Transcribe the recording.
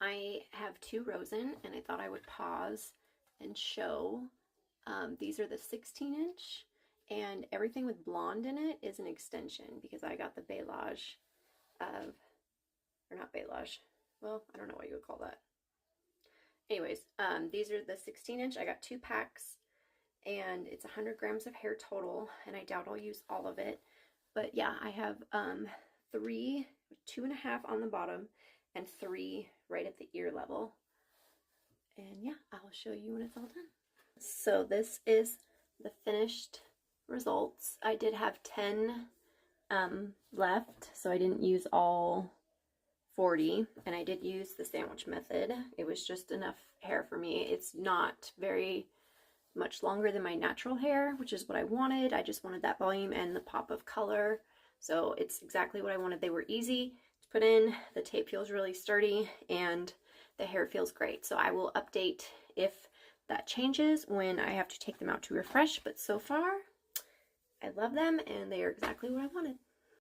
I have 2 rows in, and I thought I would pause and show. These are the 16-inch, and everything with blonde in it is an extension because I got the balayage of, or not balayage, well, I don't know what you would call that. Anyways, these are the 16-inch. I got 2 packs, and it's 100 grams of hair total, and I doubt I'll use all of it. But yeah, I have 3, 2.5 on the bottom, and 3 right at the ear level. And yeah, I'll show you when it's all done. So this is the finished results. I did have 10 left, so I didn't use all 40, and I did use the sandwich method. It was just enough hair for me. It's not very much longer than my natural hair, which is what I wanted. I just wanted that volume and the pop of color. So it's exactly what I wanted. They were easy to put in. The tape feels really sturdy and the hair feels great. So I will update if that changes when I have to take them out to refresh. But so far, I love them and they are exactly what I wanted.